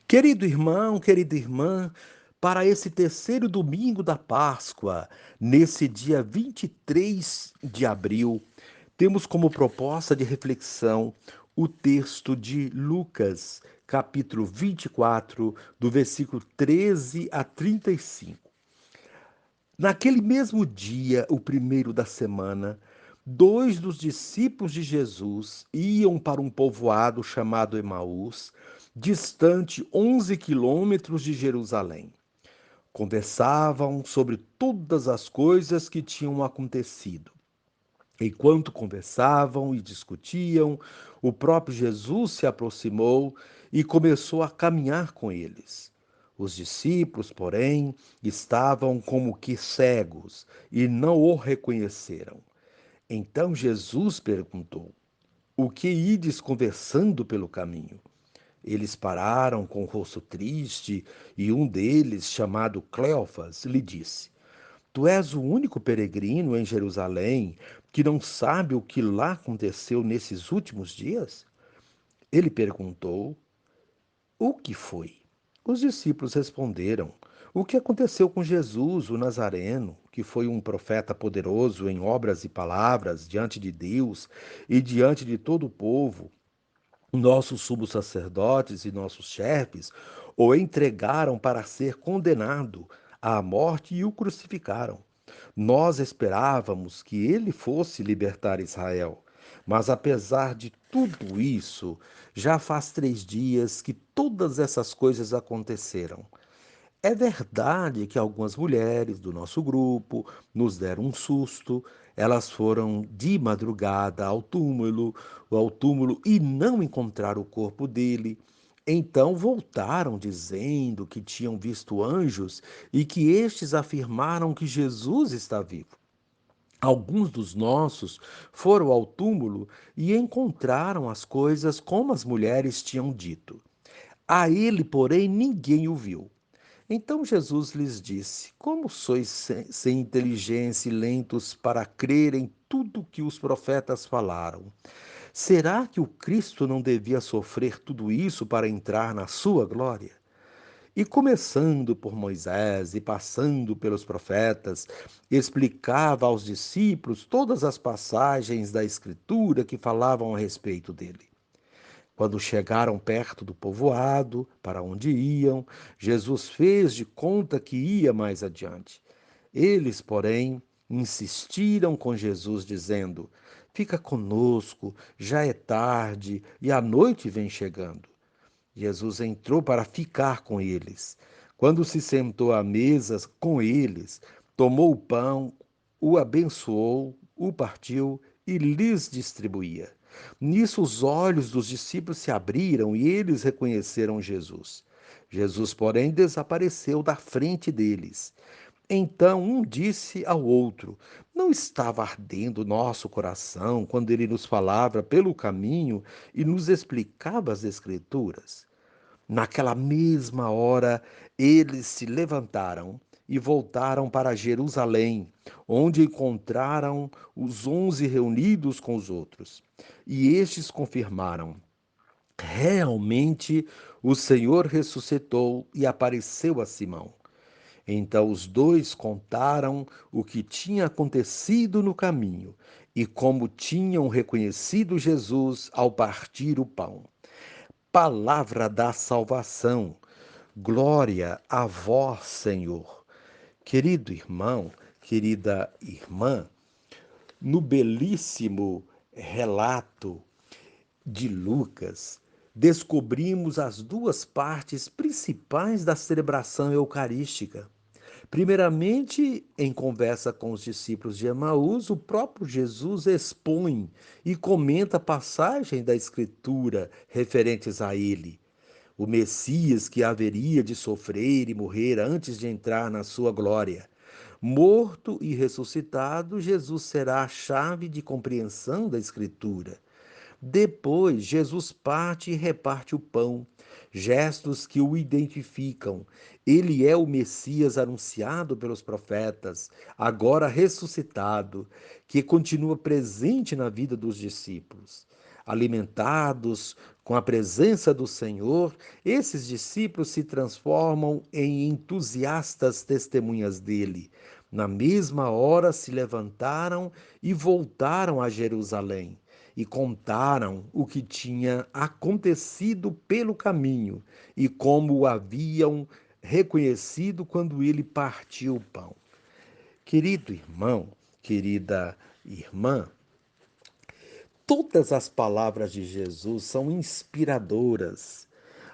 Querido irmão, querida irmã, para esse terceiro domingo da Páscoa, nesse dia 23 de abril, temos como proposta de reflexão o texto de Lucas, capítulo 24, do versículo 13 a 35. Naquele mesmo dia, o primeiro da semana, dois dos discípulos de Jesus iam para um povoado chamado Emaús, distante 11 quilômetros de Jerusalém. Conversavam sobre todas as coisas que tinham acontecido. Enquanto conversavam e discutiam, o próprio Jesus se aproximou e começou a caminhar com eles. Os discípulos, porém, estavam como que cegos e não o reconheceram. Então Jesus perguntou: O que ides conversando pelo caminho? Eles pararam com o rosto triste e um deles, chamado Cleofas, lhe disse: Tu és o único peregrino em Jerusalém que não sabe o que lá aconteceu nesses últimos dias? Ele perguntou: O que foi? Os discípulos responderam: O que aconteceu com Jesus, o Nazareno, que foi um profeta poderoso em obras e palavras diante de Deus e diante de todo o povo. Nossos sumos sacerdotes e nossos chefes o entregaram para ser condenado à morte e o crucificaram. Nós esperávamos que ele fosse libertar Israel, mas apesar de tudo isso, já faz 3 dias que todas essas coisas aconteceram. É verdade que algumas mulheres do nosso grupo nos deram um susto. Elas foram de madrugada ao túmulo e não encontraram o corpo dele. Então voltaram dizendo que tinham visto anjos e que estes afirmaram que Jesus está vivo. Alguns dos nossos foram ao túmulo e encontraram as coisas como as mulheres tinham dito. A ele, porém, ninguém o viu. Então Jesus lhes disse: Como sois sem inteligência e lentos para crer em tudo que os profetas falaram? Será que o Cristo não devia sofrer tudo isso para entrar na sua glória? E começando por Moisés e passando pelos profetas, explicava aos discípulos todas as passagens da Escritura que falavam a respeito dele. Quando chegaram perto do povoado, para onde iam, Jesus fez de conta que ia mais adiante. Eles, porém, insistiram com Jesus, dizendo: Fica conosco, já é tarde e a noite vem chegando. Jesus entrou para ficar com eles. Quando se sentou à mesa com eles, tomou o pão, o abençoou, o partiu e lhes distribuía. Nisso os olhos dos discípulos se abriram e eles reconheceram Jesus. Jesus, porém, desapareceu da frente deles. Então um disse ao outro: Não estava ardendo nosso coração quando ele nos falava pelo caminho e nos explicava as Escrituras? Naquela mesma hora, eles se levantaram e voltaram para Jerusalém, onde encontraram os 11 reunidos com os outros. E estes confirmaram: realmente o Senhor ressuscitou e apareceu a Simão. Então os dois contaram o que tinha acontecido no caminho e como tinham reconhecido Jesus ao partir o pão. Palavra da salvação. Glória a vós, Senhor. Querido irmão, querida irmã, no belíssimo relato de Lucas, descobrimos as duas partes principais da celebração eucarística. Primeiramente, em conversa com os discípulos de Emaús, o próprio Jesus expõe e comenta passagem da Escritura referentes a ele. O Messias que haveria de sofrer e morrer antes de entrar na sua glória. Morto e ressuscitado, Jesus será a chave de compreensão da Escritura. Depois, Jesus parte e reparte o pão, gestos que o identificam. Ele é o Messias anunciado pelos profetas, agora ressuscitado, que continua presente na vida dos discípulos. Alimentados com a presença do Senhor, esses discípulos se transformam em entusiastas testemunhas dele. Na mesma hora se levantaram e voltaram a Jerusalém e contaram o que tinha acontecido pelo caminho e como o haviam reconhecido quando ele partiu o pão. Querido irmão, querida irmã, todas as palavras de Jesus são inspiradoras,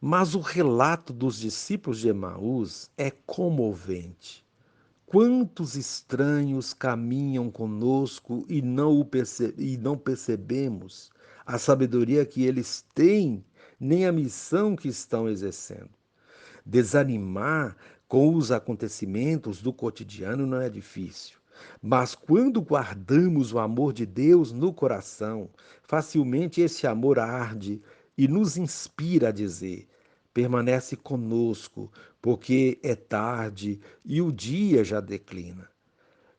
mas o relato dos discípulos de Emaús é comovente. Quantos estranhos caminham conosco e não percebemos a sabedoria que eles têm, nem a missão que estão exercendo. Desanimar com os acontecimentos do cotidiano não é difícil. Mas quando guardamos o amor de Deus no coração, facilmente esse amor arde e nos inspira a dizer: permanece conosco, porque é tarde e o dia já declina.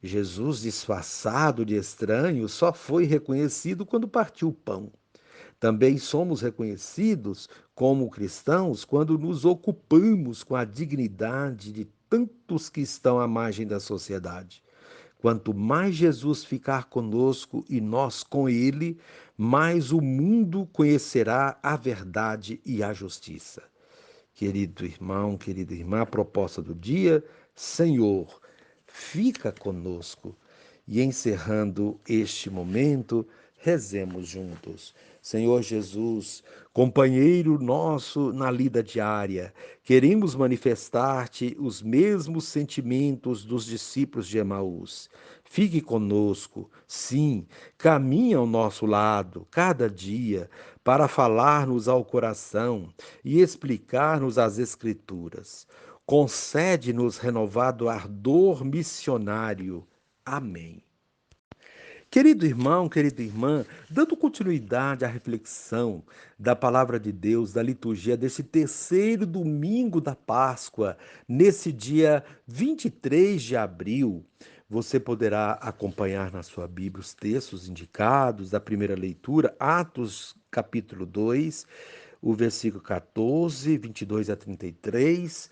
Jesus, disfarçado de estranho, só foi reconhecido quando partiu o pão. Também somos reconhecidos como cristãos quando nos ocupamos com a dignidade de tantos que estão à margem da sociedade. Quanto mais Jesus ficar conosco e nós com ele, mais o mundo conhecerá a verdade e a justiça. Querido irmão, querida irmã, a proposta do dia, Senhor, fica conosco. E encerrando este momento, rezemos juntos. Senhor Jesus, companheiro nosso na lida diária, queremos manifestar-te os mesmos sentimentos dos discípulos de Emaús. Fique conosco, sim, caminhe ao nosso lado, cada dia, para falar-nos ao coração e explicar-nos as Escrituras. Concede-nos renovado ardor missionário. Amém. Querido irmão, querida irmã, dando continuidade à reflexão da palavra de Deus, da liturgia desse terceiro domingo da Páscoa, nesse dia 23 de abril, você poderá acompanhar na sua Bíblia os textos indicados da primeira leitura, Atos capítulo 2, o versículo 14, 22 a 33,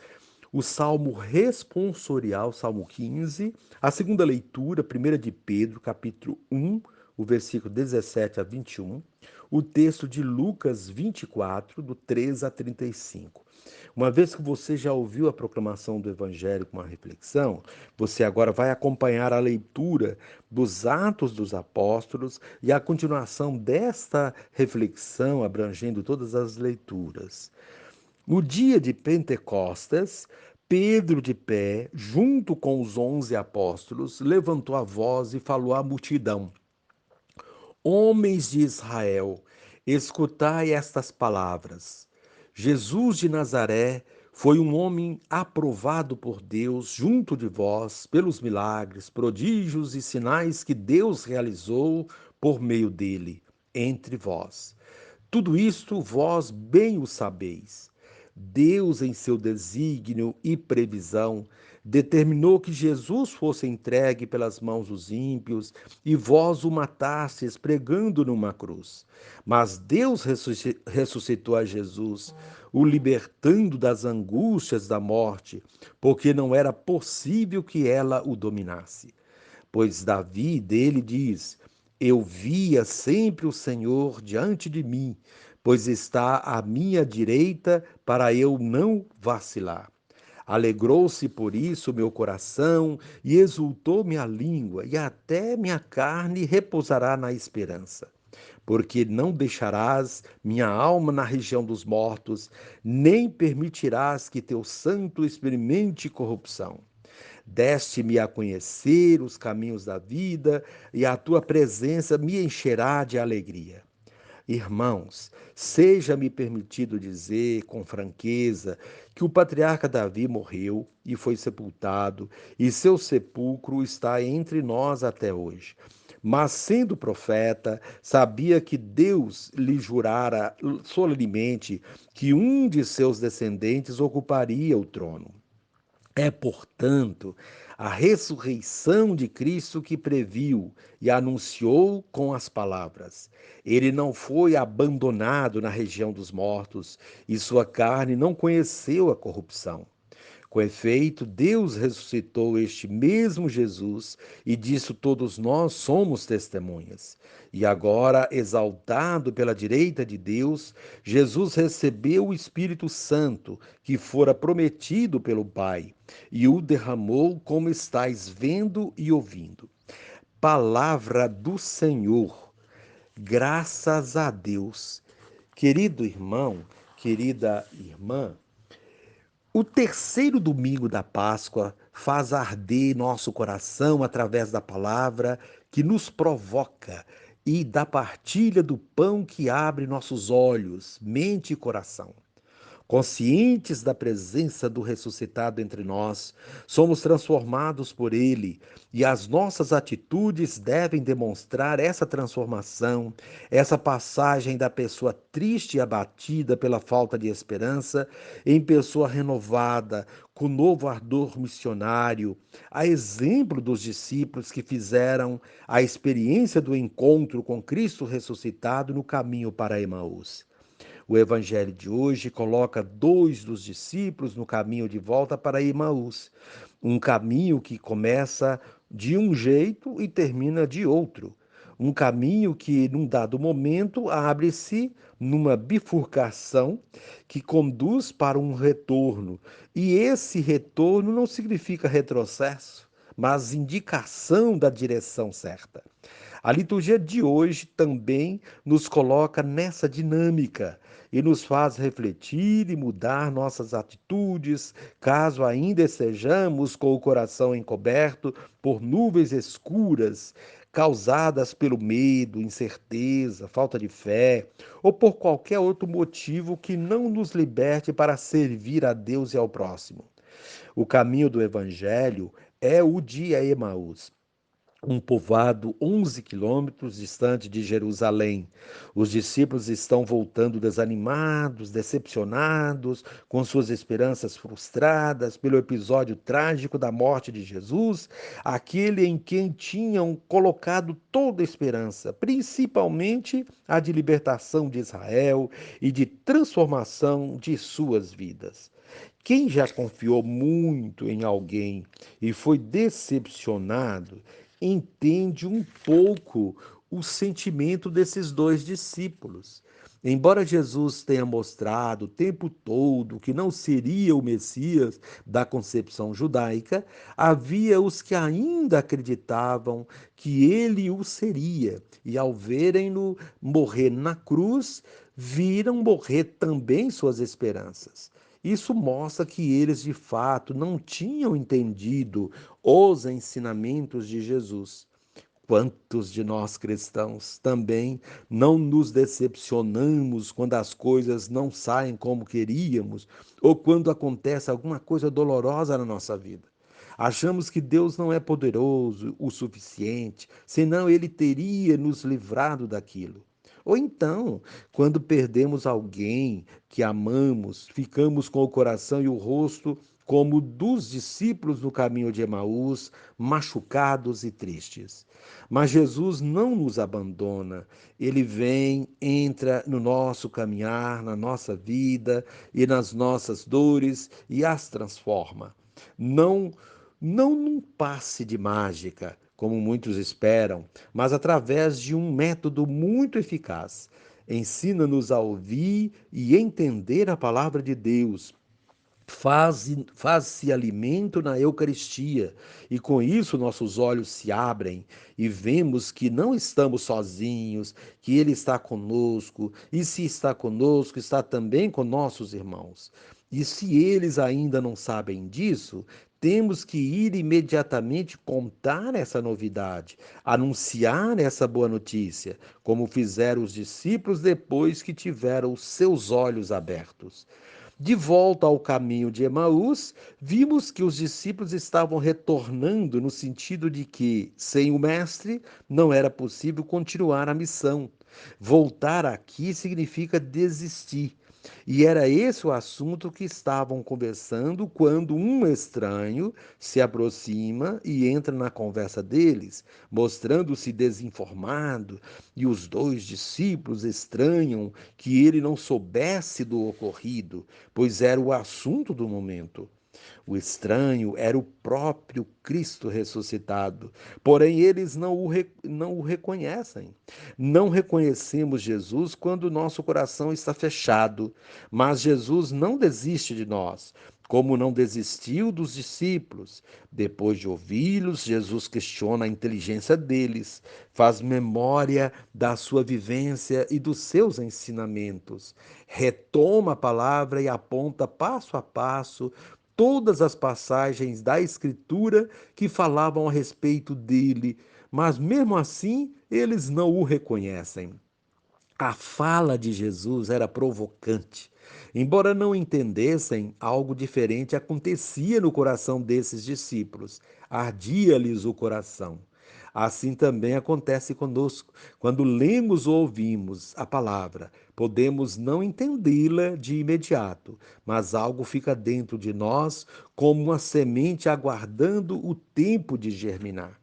o Salmo responsorial, Salmo 15, a segunda leitura, 1 de Pedro, capítulo 1, o versículo 17 a 21, o texto de Lucas 24, do 13 a 35. Uma vez que você já ouviu a proclamação do Evangelho com uma reflexão, você agora vai acompanhar a leitura dos Atos dos Apóstolos e a continuação desta reflexão abrangendo todas as leituras. No dia de Pentecostes, Pedro, de pé, junto com os 11 apóstolos, levantou a voz e falou à multidão: Homens de Israel, escutai estas palavras. Jesus de Nazaré foi um homem aprovado por Deus junto de vós pelos milagres, prodígios e sinais que Deus realizou por meio dele entre vós. Tudo isto vós bem o sabeis. Deus, em seu desígnio e previsão, determinou que Jesus fosse entregue pelas mãos dos ímpios e vós o matastes pregando numa cruz. Mas Deus ressuscitou a Jesus, o libertando das angústias da morte, porque não era possível que ela o dominasse. Pois Davi dele diz: Eu via sempre o Senhor diante de mim, pois está à minha direita para eu não vacilar. Alegrou-se por isso meu coração e exultou minha língua, e até minha carne repousará na esperança. Porque não deixarás minha alma na região dos mortos, nem permitirás que teu santo experimente corrupção. Deste-me a conhecer os caminhos da vida, e a tua presença me encherá de alegria. Irmãos, seja-me permitido dizer com franqueza que o patriarca Davi morreu e foi sepultado, e seu sepulcro está entre nós até hoje. Mas, sendo profeta, sabia que Deus lhe jurara solenemente que um de seus descendentes ocuparia o trono. É, portanto, a ressurreição de Cristo que previu e anunciou com as palavras. Ele não foi abandonado na região dos mortos e sua carne não conheceu a corrupção. Com efeito, Deus ressuscitou este mesmo Jesus e disso todos nós somos testemunhas. E agora, exaltado pela direita de Deus, Jesus recebeu o Espírito Santo, que fora prometido pelo Pai, e o derramou como estáis vendo e ouvindo. Palavra do Senhor. Graças a Deus. Querido irmão, querida irmã, o terceiro domingo da Páscoa faz arder nosso coração através da palavra que nos provoca e da partilha do pão que abre nossos olhos, mente e coração. Conscientes da presença do ressuscitado entre nós, somos transformados por ele e as nossas atitudes devem demonstrar essa transformação, essa passagem da pessoa triste e abatida pela falta de esperança em pessoa renovada, com novo ardor missionário, a exemplo dos discípulos que fizeram a experiência do encontro com Cristo ressuscitado no caminho para Emaús. O evangelho de hoje coloca dois dos discípulos no caminho de volta para Emaús, um caminho que começa de um jeito e termina de outro. Um caminho que, num dado momento, abre-se numa bifurcação que conduz para um retorno. E esse retorno não significa retrocesso, mas indicação da direção certa. A liturgia de hoje também nos coloca nessa dinâmica e nos faz refletir e mudar nossas atitudes, caso ainda estejamos com o coração encoberto por nuvens escuras, causadas pelo medo, incerteza, falta de fé ou por qualquer outro motivo que não nos liberte para servir a Deus e ao próximo. O caminho do Evangelho é o de Emaús, um povoado 11 quilômetros distante de Jerusalém. Os discípulos estão voltando desanimados, decepcionados, com suas esperanças frustradas pelo episódio trágico da morte de Jesus, aquele em quem tinham colocado toda a esperança, principalmente a de libertação de Israel e de transformação de suas vidas. Quem já confiou muito em alguém e foi decepcionado, entende um pouco o sentimento desses dois discípulos. Embora Jesus tenha mostrado o tempo todo que não seria o Messias da concepção judaica, havia os que ainda acreditavam que ele o seria, e ao verem-no morrer na cruz, viram morrer também suas esperanças. Isso mostra que eles de fato não tinham entendido os ensinamentos de Jesus. Quantos de nós cristãos também não nos decepcionamos quando as coisas não saem como queríamos ou quando acontece alguma coisa dolorosa na nossa vida? Achamos que Deus não é poderoso o suficiente, senão ele teria nos livrado daquilo. Ou então, quando perdemos alguém que amamos, ficamos com o coração e o rosto como dos discípulos no caminho de Emaús, machucados e tristes. Mas Jesus não nos abandona. Ele vem, entra no nosso caminhar, na nossa vida e nas nossas dores e as transforma. Não, não num passe de mágica, como muitos esperam, mas através de um método muito eficaz. Ensina-nos a ouvir e entender a palavra de Deus, faz-se alimento na Eucaristia, e com isso nossos olhos se abrem e vemos que não estamos sozinhos, que Ele está conosco, e se está conosco, está também com nossos irmãos. E se eles ainda não sabem disso, temos que ir imediatamente contar essa novidade, anunciar essa boa notícia, como fizeram os discípulos depois que tiveram os seus olhos abertos. De volta ao caminho de Emaús, vimos que os discípulos estavam retornando no sentido de que, sem o Mestre, não era possível continuar a missão. Voltar aqui significa desistir. E era esse o assunto que estavam conversando quando um estranho se aproxima e entra na conversa deles, mostrando-se desinformado, e os dois discípulos estranham que ele não soubesse do ocorrido, pois era o assunto do momento. O estranho era o próprio Cristo ressuscitado, porém eles não o reconhecem. Não reconhecemos Jesus quando nosso coração está fechado, mas Jesus não desiste de nós, como não desistiu dos discípulos. Depois de ouvi-los, Jesus questiona a inteligência deles, faz memória da sua vivência e dos seus ensinamentos, retoma a palavra e aponta passo a passo todas as passagens da Escritura que falavam a respeito dele, mas mesmo assim eles não o reconhecem. A fala de Jesus era provocante. Embora não entendessem, algo diferente acontecia no coração desses discípulos. Ardia-lhes o coração. Assim também acontece conosco. Quando lemos ou ouvimos a palavra, podemos não entendê-la de imediato, mas algo fica dentro de nós como uma semente aguardando o tempo de germinar.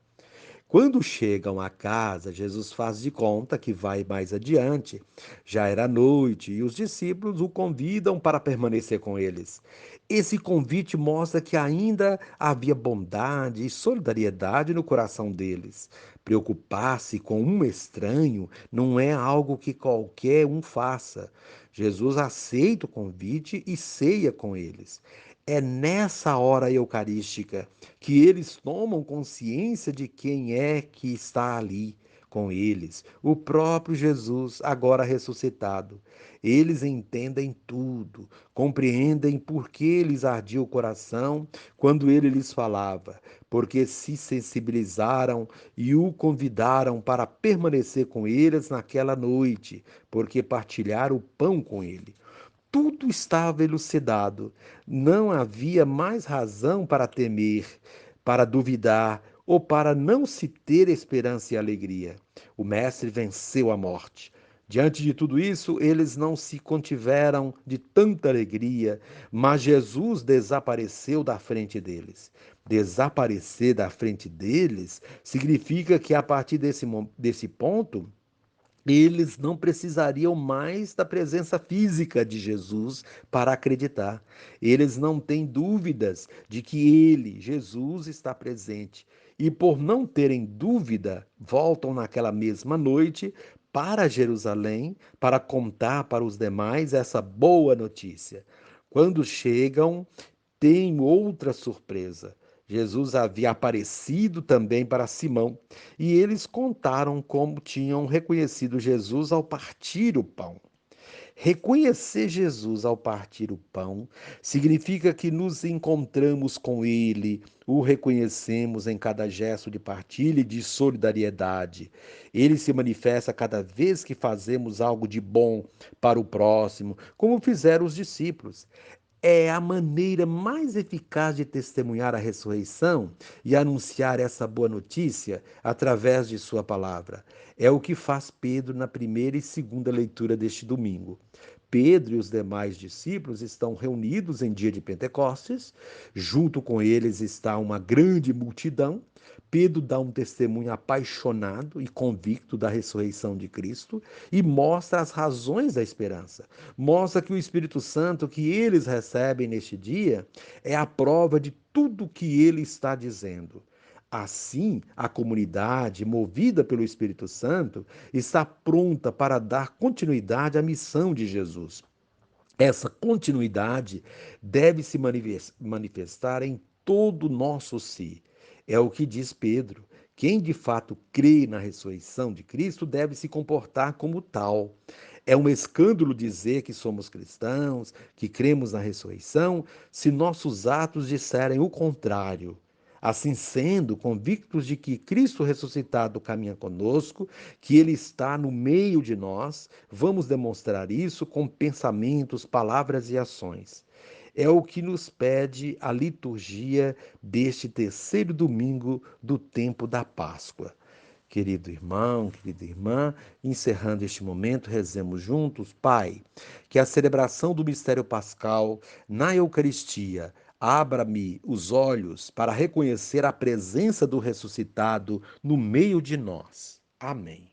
Quando chegam à casa, Jesus faz de conta que vai mais adiante. Já era noite e os discípulos o convidam para permanecer com eles. Esse convite mostra que ainda havia bondade e solidariedade no coração deles. Preocupar-se com um estranho não é algo que qualquer um faça. Jesus aceita o convite e ceia com eles. É nessa hora eucarística que eles tomam consciência de quem é que está ali com eles, o próprio Jesus, agora ressuscitado. Eles entendem tudo, compreendem por que lhes ardia o coração quando ele lhes falava, porque se sensibilizaram e o convidaram para permanecer com eles naquela noite, porque partilharam o pão com ele. Tudo estava elucidado. Não havia mais razão para temer, para duvidar ou para não se ter esperança e alegria. O Mestre venceu a morte. Diante de tudo isso, eles não se contiveram de tanta alegria, mas Jesus desapareceu da frente deles. Desaparecer da frente deles significa que a partir desse ponto, eles não precisariam mais da presença física de Jesus para acreditar. Eles não têm dúvidas de que ele, Jesus, está presente. E por não terem dúvida, voltam naquela mesma noite para Jerusalém para contar para os demais essa boa notícia. Quando chegam, tem outra surpresa. Jesus havia aparecido também para Simão e eles contaram como tinham reconhecido Jesus ao partir o pão. Reconhecer Jesus ao partir o pão significa que nos encontramos com Ele, o reconhecemos em cada gesto de partilha e de solidariedade. Ele se manifesta cada vez que fazemos algo de bom para o próximo, como fizeram os discípulos. É a maneira mais eficaz de testemunhar a ressurreição e anunciar essa boa notícia através de sua palavra. É o que faz Pedro na primeira e segunda leitura deste domingo. Pedro e os demais discípulos estão reunidos em dia de Pentecostes, junto com eles está uma grande multidão. Pedro dá um testemunho apaixonado e convicto da ressurreição de Cristo e mostra as razões da esperança. Mostra que o Espírito Santo que eles recebem neste dia é a prova de tudo que ele está dizendo. Assim, a comunidade, movida pelo Espírito Santo, está pronta para dar continuidade à missão de Jesus. Essa continuidade deve se manifestar em todo o nosso si. É o que diz Pedro. Quem de fato crê na ressurreição de Cristo deve se comportar como tal. É um escândalo dizer que somos cristãos, que cremos na ressurreição, se nossos atos disserem o contrário. Assim sendo, convictos de que Cristo ressuscitado caminha conosco, que Ele está no meio de nós, vamos demonstrar isso com pensamentos, palavras e ações. É o que nos pede a liturgia deste terceiro domingo do tempo da Páscoa. Querido irmão, querida irmã, encerrando este momento, rezemos juntos. Pai, que a celebração do mistério pascal na Eucaristia abra-me os olhos para reconhecer a presença do ressuscitado no meio de nós. Amém.